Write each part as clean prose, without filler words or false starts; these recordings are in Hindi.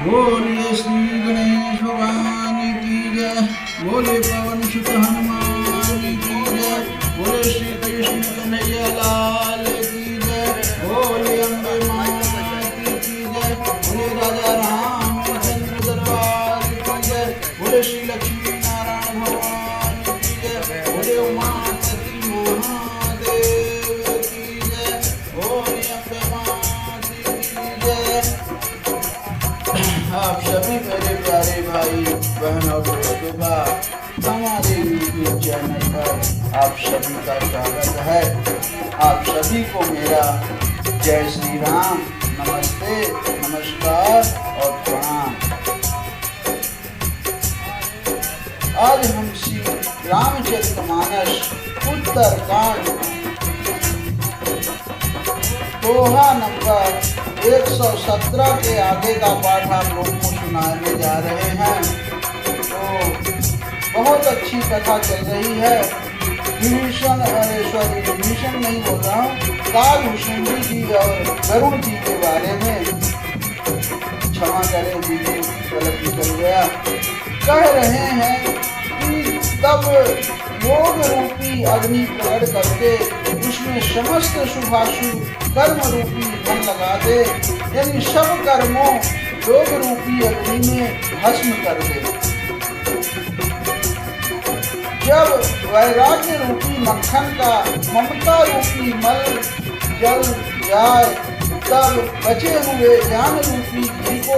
बोलिए श्री गणेश भगवान की जय। बोले पवन सुत हनुमान की जय। बोले श्री कृष्ण कन्हैया लाल की जय। बोले अम्बे माता की जय। बोले राजा रामचंद्र दरबार की जय। बोले श्री लक्ष्मी नारायण भगवान की जय। बोले उमापति महादेव की जय। बोले अम्बे माता की जय। आप सभी मेरे प्यारे भाई बहन और बंधुआ हमारे यूट्यूब चैनल पर आप सभी का स्वागत है। आप सभी को मेरा जय श्री राम, नमस्ते, नमस्कार और प्रणाम। आज हम श्री रामचरितमानस उत्तरकांड दोहा नंबर 117 के आगे का पाठ आप लोगों को सुनाने जा रहे हैं। तो बहुत अच्छी कथा चल रही है। विभीषण नहीं बोल रहा हूँ, कालभूषुंडी जी और गरुड़ जी के बारे में। क्षमा करें दीदी, गलत निकल गया। कह रहे हैं कि तब योग रूपी अग्नि प्रकट करके उसमें समस्त शुभाशुभ कर्म रूपी धन लगा दे, यानी सब कर्मों योग रूपी अग्नि में भस्म कर दे। जब वैराग्य रूपी मक्खन का ममता रूपी मल जल जाए, तब बचे हुए ज्ञान रूपी घी को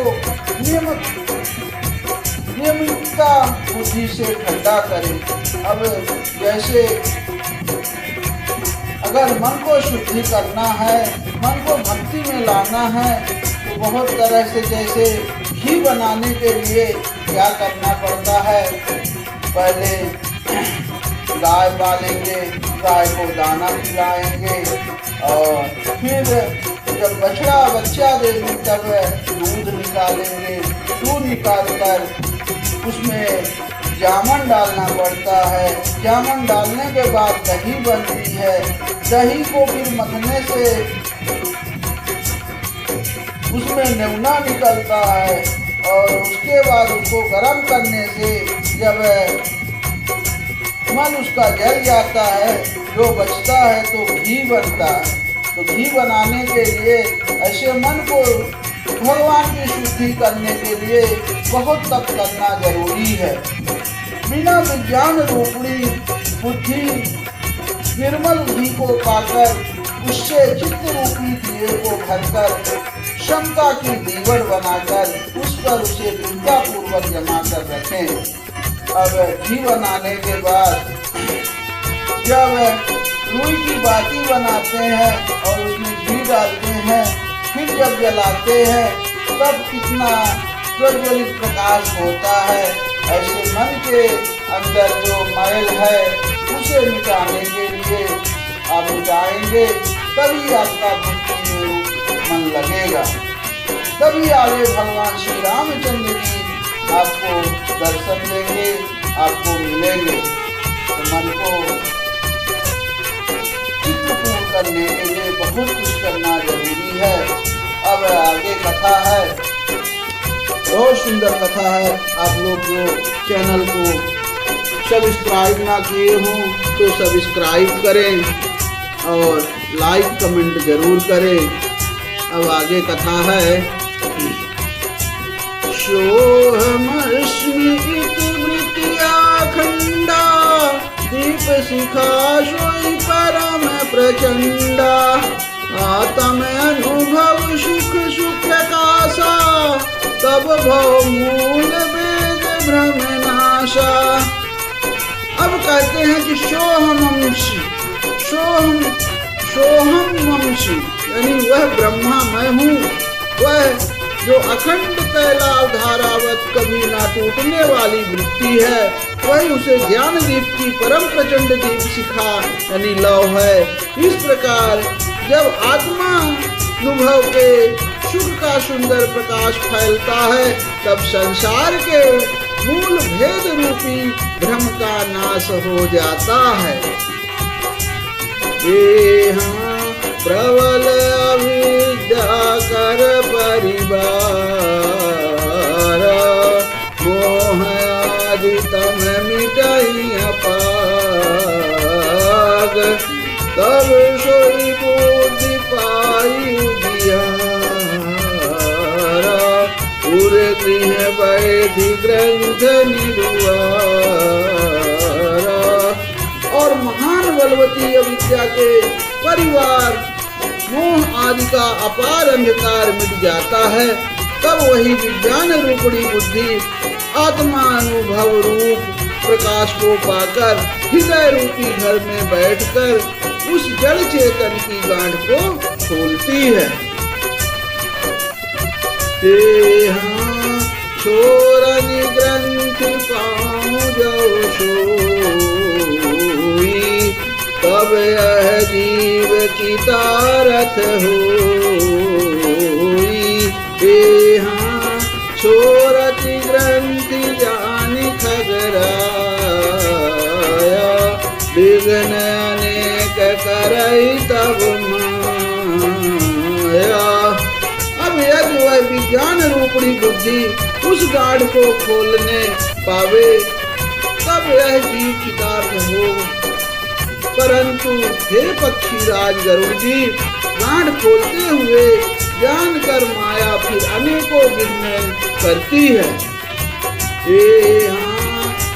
नियमितता बुद्धि से ठंडा करे। अब जैसे अगर मन को शुद्धि करना है, मन को भक्ति में लाना है, तो बहुत तरह से, जैसे घी बनाने के लिए क्या करना पड़ता है। पहले गाय पालेंगे, गाय को दाना खिलाएंगे और फिर जब बछड़ा बच्चा देगी तब दूध निकालेंगे। दूध निकालकर उसमें जामन डालना पड़ता है। जामन डालने के बाद दही बनती है। दही को फिर मथने से उसमें नेवना निकलता है और उसके बाद उसको गर्म करने से जब मन उसका जल जाता है, जो बचता है तो घी बनता है। तो घी बनाने के लिए ऐसे मन को भगवान की शुद्धि करने के लिए बहुत तप करना जरूरी है। बिना विज्ञान रूपणी बुद्धि निर्मल घी को पाकर उससे चित्त रूपी दिए को भरकर शंका की दीवड़ बनाकर उस पर उसे दृढ़ता पूर्वक जमा कर रखें। अब घी बनाने के बाद जब रुई की बाती बनाते हैं और उसमें घी डालते हैं, फिर जब जलाते हैं तब कितना प्रज्वलित प्रकाश होता है। ऐसे मन के अंदर जो मैल है उसे मिटाने के लिए आप मिटाएंगे, तभी आपका भक्ति में मन लगेगा। तभी आगे भगवान श्री रामचंद्र जी आपको दर्शन देंगे, आपको मिलेंगे। तो मन को चित्रपूर्ण करने के लिए बहुत कुछ करना जरूरी है। अब आगे कथा है, बहुत सुंदर कथा है। आप लोग जो चैनल को सब्सक्राइब ना किए हों तो सब्सक्राइब करें और लाइक कमेंट जरूर करें। अब आगे कथा है। सोहमस्मि इति वृत्याखंडा, दीप शिखा सोई परम प्रचंडा, आत्म अनुभव सुख सुप्रकाशा, तब भव मूल वेद भ्रम नाशा। अब कहते हैं कि सोहमंशी, सोहमंशी यानी वह ब्रह्मा मैं हूँ, वह जो अखंड कैलाश धारावत कभी ना टूटने वाली वृत्ति है, वही उसे ज्ञान दीप की परम प्रचंड दीप शिखा यानी लौ है। इस प्रकार जब आत्मा अनुभव के सुख का सुंदर प्रकाश फैलता है, तब संसार के मूल भेद रूपी भ्रम का नाश हो जाता है। प्रबल अविद्या कर परिवार, गृह बैठी ग्रंथ निरुआरा। और महान बलवती अविद्या के परिवार मोह आदि का अपार अंधकार मिट जाता है। तब वही विज्ञान रूपणी बुद्धि आत्मानुभव रूप प्रकाश को पाकर हृदय रूपी घर में बैठकर उस जड़ चेतन की गांठ को खोलती है। छोरनि ग्रंथि पाऊं जो सोई, तब यह जीव की तारथ होई। छोरति ग्रंथि जानि खगराया, विघ्न अनेक करई तब माया। अब यदि वह विज्ञान रूपणी बुद्धि उस गाढ़ को खोलने पावे तब यह जीव कृतार्थ हो। परंतु हे पक्षी राज गरुड़ जी, गाढ़ खोलते हुए जानकर माया फिर अनेकों विघ्न करती है।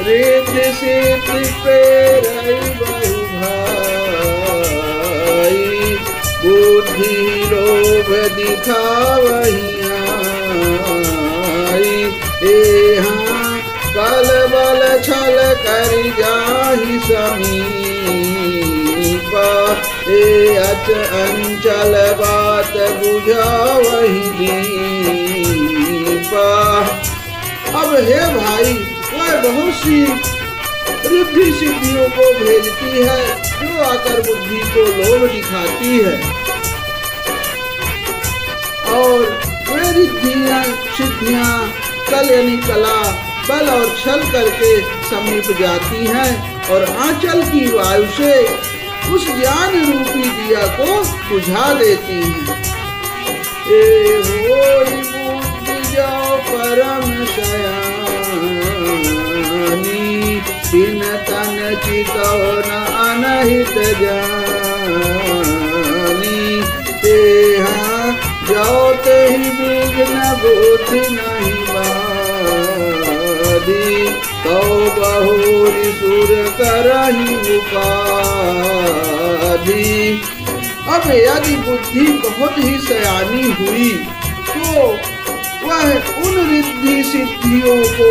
रेत से प्रेरई बहु भाई, बुद्धि लोभ दिखावही आई। बल बल छल कर जाहि समीपा, अच अंचल बात बुझावही दीपा। अब हे भाई, वह बहुत सी रिद्धि सिद्धियों को भेजती है जो आकर बुद्धि को लोभ दिखाती है। और वे रिद्धियां सिद्धियां कल यानी कला बल और छल करके समीप जाती हैं और आंचल की वायु से उस ज्ञान रूपी दिया को बुझा देती हैं। होई बुद्धि जाओ परम शयानी, दिन तन चितो न अनहित जानी। जाओ ते ही विघ्न बुद्धि नहीं बाधी, तो बहुरी सुर करहि उपाधि। अब यदि बुद्धि बहुत ही सयानी हुई तो वह उन रिद्धि सिद्धियों को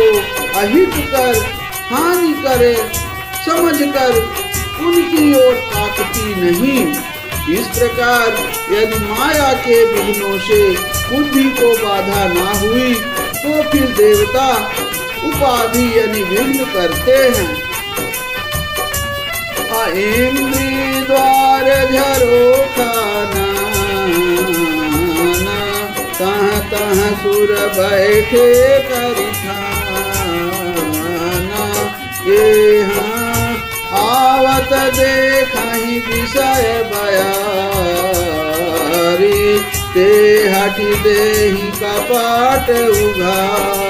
अहित कर हानि करे समझकर उनकी ओर ताकती नहीं। इस प्रकार यदि माया के विघ्नों से बुद्धि को बाधा ना हुई तो फिर देवता उपाधि यानी विघ्न करते हैं। इंद्री द्वार झरो खाना, तह तह सुर बैठे करिखाना। आवत देखहि विषय बयारी, ते हटि देहि कपाट उघारी।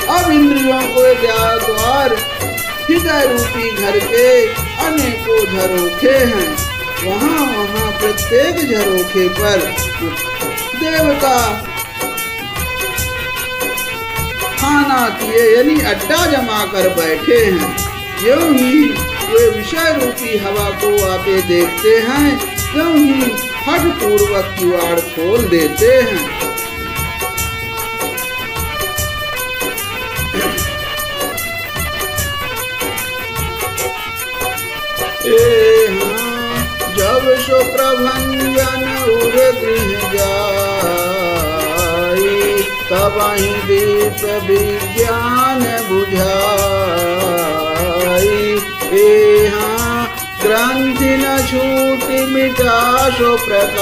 अब इंद्रियों को द्वार हृदय रूपी घर के अनेकों झरोखे हैं। वहाँ वहाँ प्रत्येक झरोखे पर देवता खाना किए यानी अड्डा जमा कर बैठे हैं। यूं ही वे विषय रूपी हवा को आते देखते हैं, यूं ही हठ पूर्वक किवाड़ खोल देते हैं। जब सो प्रभंजन उर गृह जाई, तब ही दीप विज्ञान बुझाई। ग्रंथि न छूट मिटाशो प्रकाशा,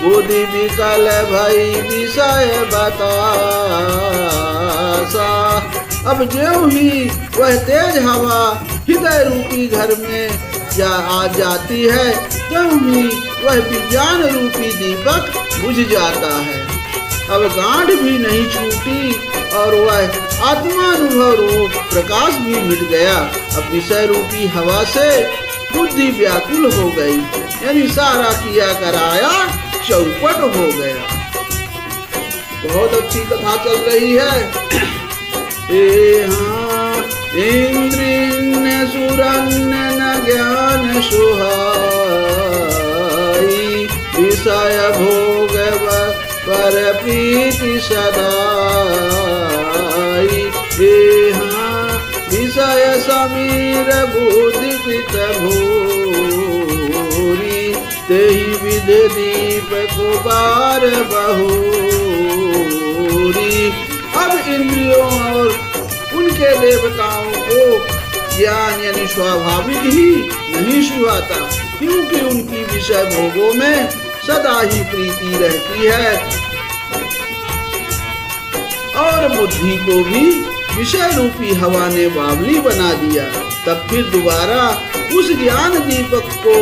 बुद्धि विकल भई विषय बतासा। अब ज्यों ही वह तेज हवा हृदय रूपी घर में आ जाती है, त्यों ही वह विज्ञान रूपी दीपक बुझ जाता है। अब गांठ भी नहीं छूटी और वह आत्मानुभव रूप प्रकाश भी मिट गया। अब विषय रूपी हवा से बुद्धि व्याकुल हो गई, यानी सारा किया कराया चौपट हो गया। बहुत अच्छी कथा चल रही है। इंद्रिय सुरन्य न ज्ञान सुहाई, विषय भोग पर प्रीति सदाई। विषय समीर बुद्धि कृत भूरी, तेहि विधि दीप को बार बहुरी। अब इंद्रियों और उनके देवताओं को ज्ञान यानी स्वाभाविक ही नहीं सुहाता, क्योंकि उनकी विषय भोगों में सदा ही प्रीति रहती है, और बुद्धि को भी विषय रूपी हवा ने बावली बना दिया। तब फिर दोबारा उस ज्ञान दीपक को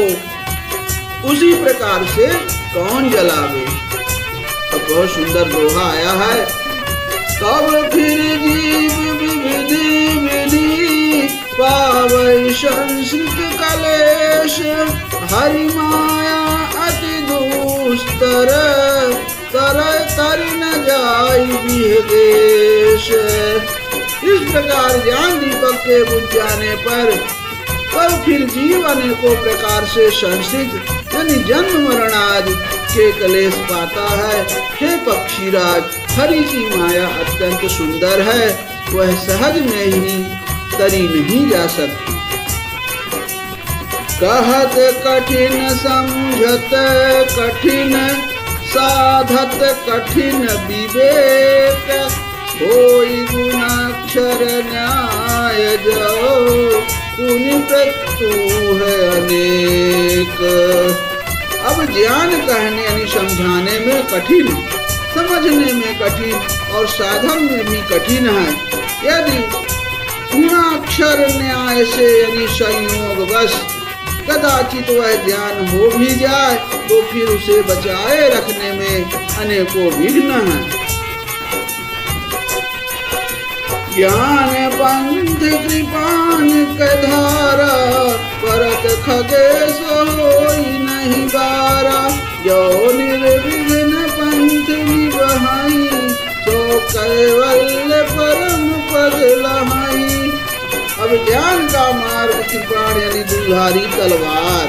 उसी प्रकार से कौन जलावे। अब बहुत सुंदर दोहा आया है। तब फिर जीव विधि विधि पावै संस्कृत कलेश, हरि माया अति दुस्तर, तर न जाई विदेश। इस प्रकार ज्ञान दीपक के बुझ जाने पर तब फिर जीव अनेकों प्रकार से संसिद्ध यानी जन्म मरण आदि के कलेश पाता है। हे पक्षीराज, हरि की माया अत्यंत सुंदर है, वह सहज में ही तरी नहीं जा सकती। कहत कठिन समझत कठिन, साधत कठिन विवेक, होई गुणाक्षर न्याय जो, पुनि प्रत्यु है अनेक। अब ज्ञान कहने यानी समझाने में कठिन, समझने में कठिन और साधन में भी कठिन है। यदि गुणाक्षर न्याय से यानी संयोग बस कदाचित वह ज्ञान हो भी जाए तो फिर उसे बचाए रखने में अनेकों विघ्न हैं। ज्ञान पंथ कृपान कधारा, परत खगेश होई नहीं बारा, जो निर्विघ्न पंथ निबहाई, सो कैवल्य परम पद लहाई। अब ज्ञान का मार्ग कृपाण यानी दुधारी तलवार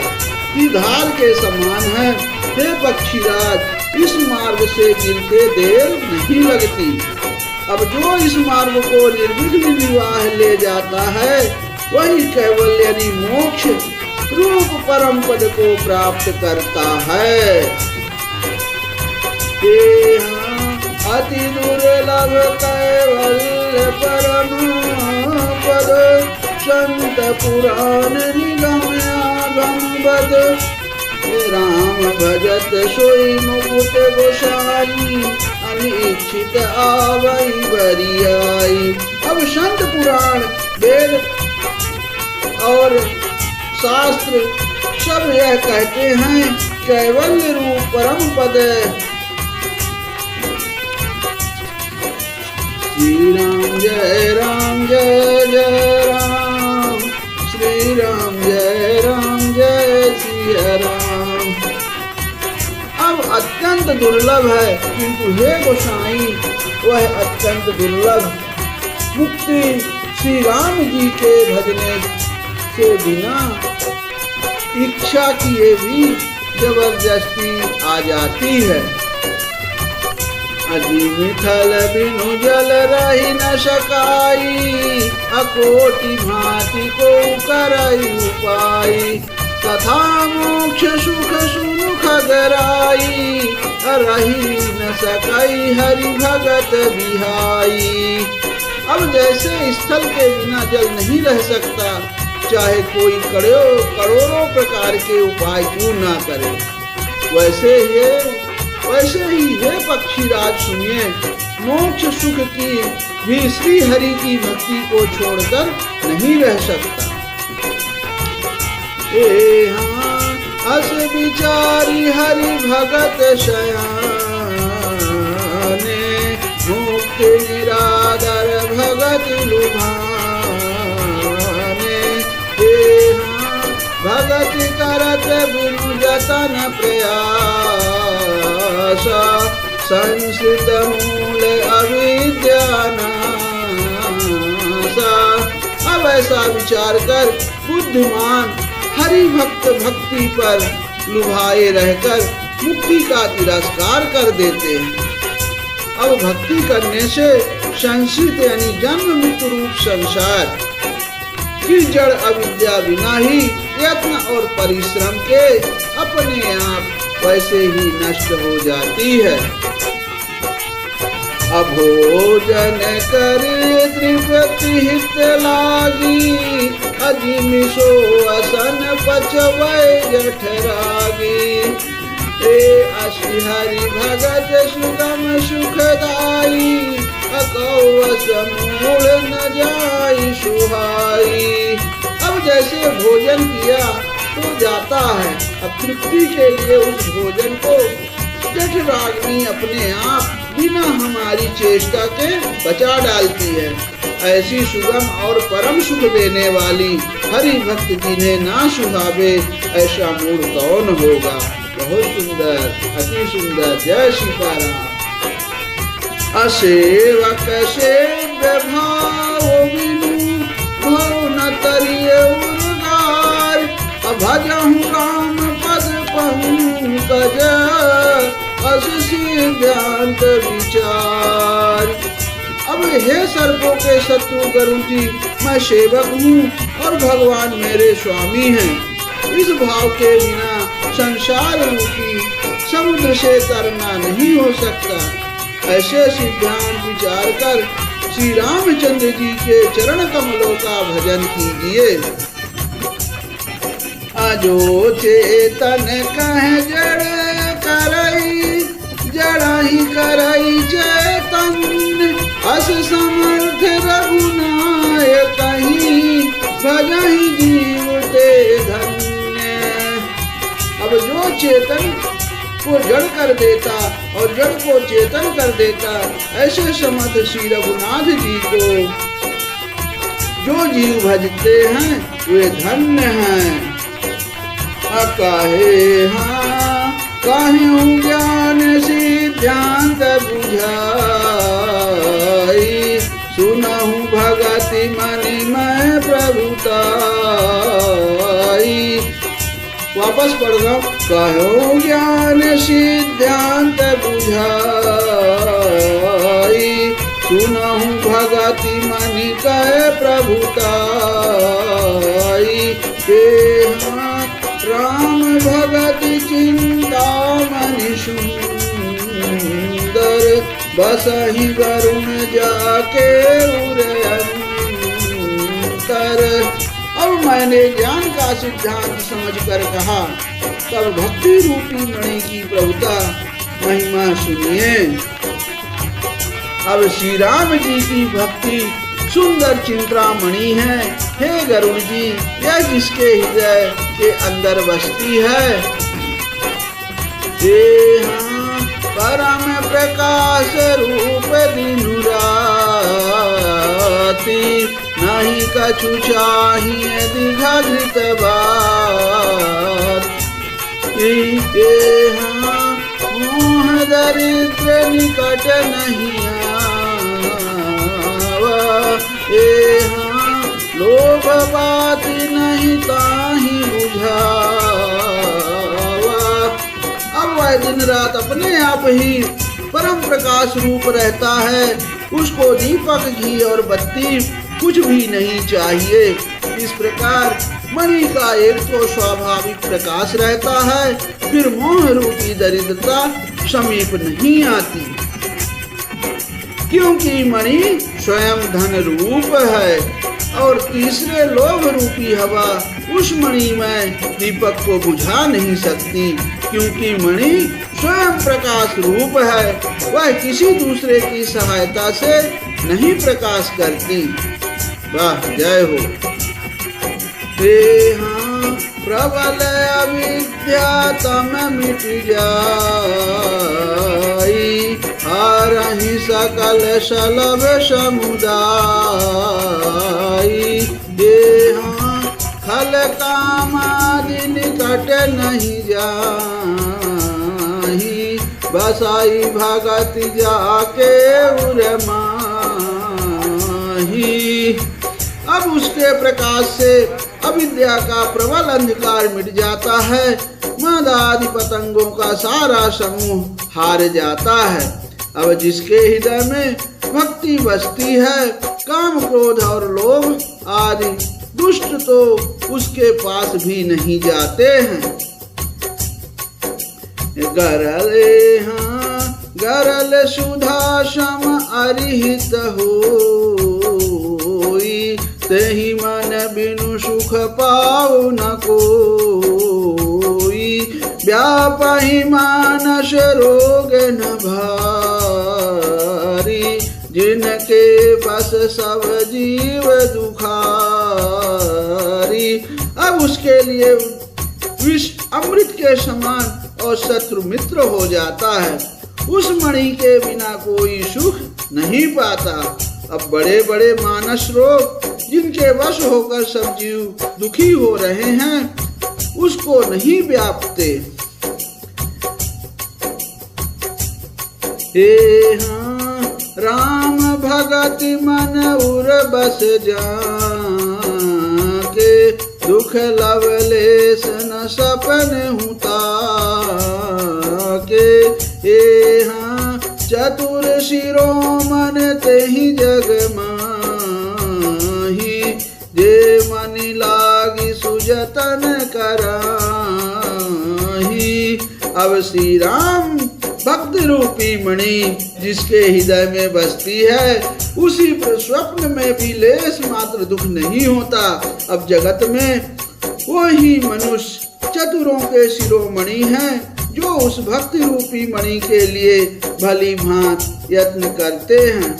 की धार के समान है। हे पक्षीराज, इस मार्ग से गिरते देर नहीं लगती। अब जो इस मार्ग को निर्विघ्न निर्वाह ले जाता है, वही कैवल्य यानी मोक्ष रूप परम पद को प्राप्त करता है। अति दुर्लभ कैवल्य परम पद, संत पुराण निगम आगम बद। राम भजत सोई मुकुट गोसाई, अनिच्छित आवई बरियाई। अब संत पुराण वेद और शास्त्र सब यह कहते हैं कैवल्य रूप परम पद श्री राम जय राम जय जय राम, श्री राम जय सिया राम। अब अत्यंत दुर्लभ है, किंतु हे गोसाई वह अत्यंत दुर्लभ मुक्ति श्री राम जी के भजने से बिना इच्छा किए भी जबरदस्ती आ जाती है। अजी मिथल बिनु जल रही न सकाई, अकोटि भांति को करई उपाई, तथा मोक्ष सुख सुनु खगराई, रही न सकई हरि भगत बिहाई। अब जैसे स्थल के बिना जल नहीं रह सकता, चाहे कोई करोड़ों प्रकार के उपाय क्यों ना करे, वैसे ही हे पक्षीराज सुनिए, मोक्ष सुख की भी श्री हरि की भक्ति को छोड़कर नहीं रह सकता। अस विचारी हरि भगत शयाने, मुक्ति निरादर भगत लुभाने। भगत करत बिनु जतन प्रयास, सा संस्कृत मूल अविद्यानासा। अब ऐसा विचार कर बुद्धिमान हरि भक्त भक्ति पर लुभाए रहकर मुक्ति का तिरस्कार कर देते हैं। अब भक्ति करने से संचित यानी जन्म मृत्यु रूप संसार की जड़ अविद्या बिना ही यत्न और परिश्रम के अपने आप वैसे ही नष्ट हो जाती है। अभोजन करे त्रिपति हित लागी, अजिमिषो असन पचवै जठरागी। ए असी हरि भगत सुगम सुखदाई, अकौवस मूल न जाई सुहाई। अब जैसे भोजन किया तो जाता है, अब तृप्ति के लिए उस भोजन को जठराग्नि अपने आप बिना हमारी चेष्टा के बचा डालती है। ऐसी सुगम और परम सुख देने वाली हरि भक्त जिन्हें ना सुहावे, ऐसा मूढ़ कौन होगा। बहुत सुंदर, अति सुंदर। जय सीताराम। असेवक सेव्य भाव बिनु भव न तरिये उर्गार, भजहु राम पद पंकज अस सिद्धांत विचार। अब हे सर्पों के शत्रु गरुड़ जी, मैं सेवक हूँ और भगवान मेरे स्वामी हैं। इस भाव के बिना संसार रूपी समुद्र से तरना नहीं हो सकता। ऐसे सिद्धांत विचार कर श्री रामचंद्र जी के चरण कमलों का भजन कीजिए। अजो चेतन कह जड़ करई, जड़ा ही करई चेतन, अस समर्थ रघुनायक कहीं, भजहि जीव ते धन्य। अब जो चेतन को जड़ कर देता और जड़ को चेतन कर देता, ऐसे समर्थ श्री रघुनाथ जी को जो जीव भजते हैं वे धन्य हैं। काहे हाँ काहे ज्ञान सिद्धांत बुझाई, सुनहु भगति मनि मैं प्रभुताई। वापस पढ़ रहा हूँ। कहो ज्ञान सिद्धांत बुझाई, सुनहु भगति मनि कह प्रभुताई। राम भगति चिंता मनि सुंदर, बसहि वरुण जाके उरंतर। अब मैंने ज्ञान का सिद्धांत समझकर कहा, तब भक्ति रूपी मणि की प्रभुता महिमा सुनिए। अब श्री राम जी की भक्ति सुंदर चिंतामणि है। हे गरुड़ जी, यह जिसके हृदय के अंदर बसती है। हे हाँ परम प्रकाश रूप दिनु राति, नहीं कछु चाहिए दीर्घाकृत बात। हे हाँ मोह दरिद्र निकट नहीं आवा, हे हाँ लोभ बात नहीं ताहि बुझावा। अब वह दिन रात अपने आप ही परम प्रकाश रूप रहता है, उसको दीपक घी और बत्ती कुछ भी नहीं चाहिए। इस प्रकार मणि का एक तो स्वाभाविक प्रकाश रहता है, फिर मोह रूपी दरिद्रता समीप नहीं आती, क्योंकि मणि स्वयं धन रूप है। और तीसरे लोभ रूपी हवा उस मणि में दीपक को बुझा नहीं सकती, क्योंकि मणि स्वयं प्रकाश रूप है, वह किसी दूसरे की सहायता से नहीं प्रकाश करती। वाह, जय हो। हे हाँ प्रबल अविद्या तम मिट जाई, हारहि सकल शलभ समुदाई। हे हाँ खल कामादि निकट नहीं जाही, बसाई भगत जाके उर माही। अब उसके प्रकाश से अविद्या का प्रबल अंधकार मिट जाता है, मद आदि पतंगों का सारा समूह हार जाता है। अब जिसके हृदय में भक्ति बसती है, काम क्रोध और लोभ आदि दुष्ट तो उसके पास भी नहीं जाते हैं। गरल सुधा सम अरिहित होई, तेहि मन बिनु सुख पाऊ न कोई। व्यापहि मानस रोग न भारी, जिनके बस सब जीव दुखारी। अब उसके लिए विष अमृत के समान और शत्रु मित्र हो जाता है। उस मणि के बिना कोई सुख नहीं पाता। अब बड़े बड़े मानस रोग जिनके वश होकर सब जीव दुखी हो रहे हैं, उसको नहीं व्यापते। हे हाँ राम भगति मन उर बस जाके, दुख लवलेश न सपन हुता के। हे हाँ चतुर शिरोमन तेहि जग माही, जे मन लागी सुजतन कराही। अब श्री राम भक्ति रूपी मणि जिसके हृदय में बसती है, उसी पर स्वप्न में भी लेस मात्र दुख नहीं होता। अब जगत में वही मनुष्य चतुरों के शिरोमणि हैं, जो उस भक्ति रूपी मणि के लिए भली भांत यत्न करते हैं।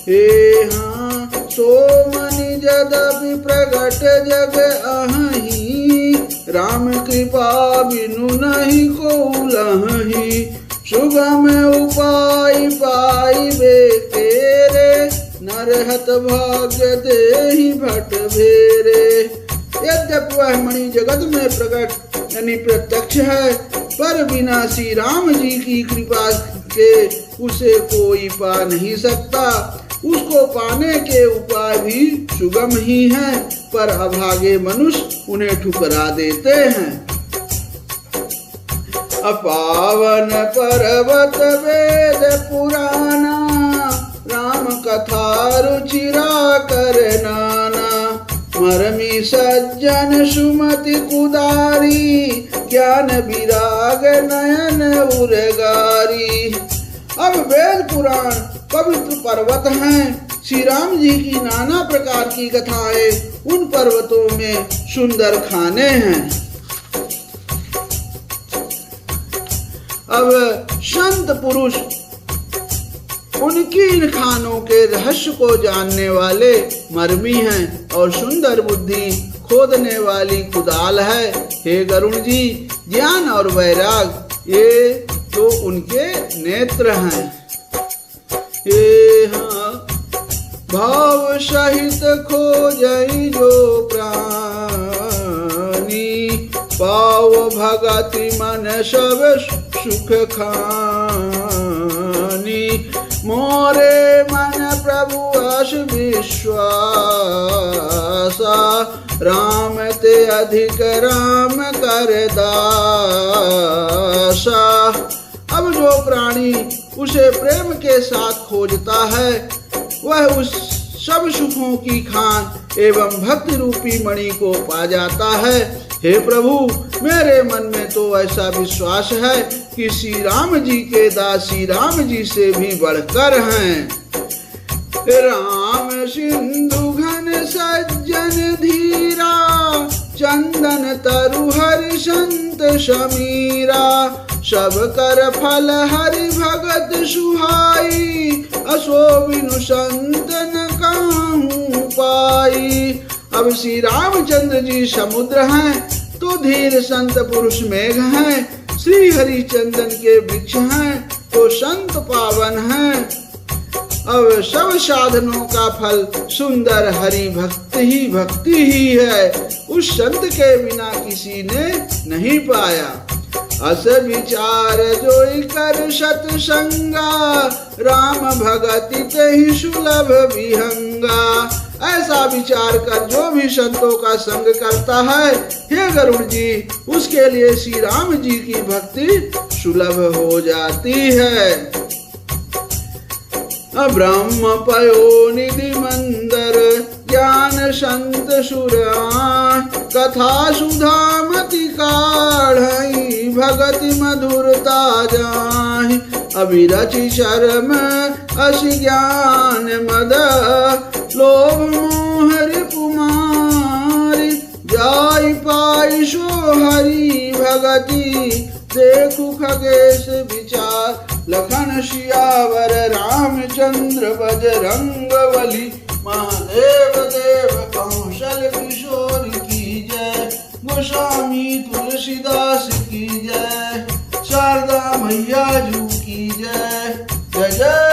हे हाँ सो मणि यद्यपि प्रगट जग अहि, राम कृपा बिनु नहीं को लहि। सुगम उपाय पाइबे तेरे, नरहत भाग्य देहि भट भेरे। यद्यपि वह मणि जगत में प्रकट यानी प्रत्यक्ष है, पर बिना श्री राम जी की कृपा के उसे कोई पा नहीं सकता। उसको पाने के उपाय भी सुगम ही हैं, पर अभागे मनुष्य उन्हें ठुकरा देते हैं। अपावन पर्वत वेद पुराना, राम कथा रुचिरा कर नाना। मरमी सज्जन सुमति कुदारी, ज्ञान विराग नयन उरगारी। अब वेद पुराण पवित्र पर्वत हैं, श्री राम जी की नाना प्रकार की कथाएं उन पर्वतों में सुंदर खाने हैं। अब संत पुरुष उनकी इन खानों के रहस्य को जानने वाले मर्मी हैं और सुंदर बुद्धि खोदने वाली कुदाल है। हे गरुण जी, ज्ञान और वैराग ये तो उनके नेत्र हैं। हे हाँ भाव सहित खोजई जो प्राणी, पाव भगति मन सब सुख खानी। मोरे मन प्रभु अस विश्वासा, राम ते अधिक राम कर दासा। अब जो प्राणी उसे प्रेम के साथ खोजता है, वह उस सब सुखों की खान एवं भक्ति रूपी मणि को पा जाता है। हे प्रभु, मेरे मन में तो ऐसा विश्वास है कि श्री राम जी के दास श्री राम जी से भी बढ़कर हैं। राम सिंधु घन सज्जन धीरा, चंदन तरु हरि संत समीरा। सब कर फल हरि भगत सुहाई, असो बिनु संत न कहूँ पाई। अब श्री रामचंद्र जी समुद्र हैं, तो धीर संत पुरुष मेघ हैं। श्री हरिचंदन के वृक्ष हैं, तो संत पावन हैं। अब सब साधनों का फल सुंदर हरि भक्ति ही है। उस संत के बिना किसी ने नहीं पाया। अस विचार जोई कर सतसंगा, राम भगति तेहि सुलभ विहंगा। ऐसा विचार कर जो भी संतों का संग करता है, हे गरुड़ जी, उसके लिए श्री राम जी की भक्ति सुलभ हो जाती है। ब्रह्म पयो निधि मंदर, ज्ञान संत सुराय, कथा सुधामति काढ़ई, भगति मधुरता जाहि। अभिरचि शर्म असी ज्ञान मद, लोभ मोह रिपुमारी, जाई पाई सो हरि भगति, देखु खगेश विचार। लखन सियावर रामचंद्र बजरंग बली, महादेव देव कौशल किशोर की जय। गोस्वामी तुलसीदास की जय, शारदा मैया जू की जय। जय जय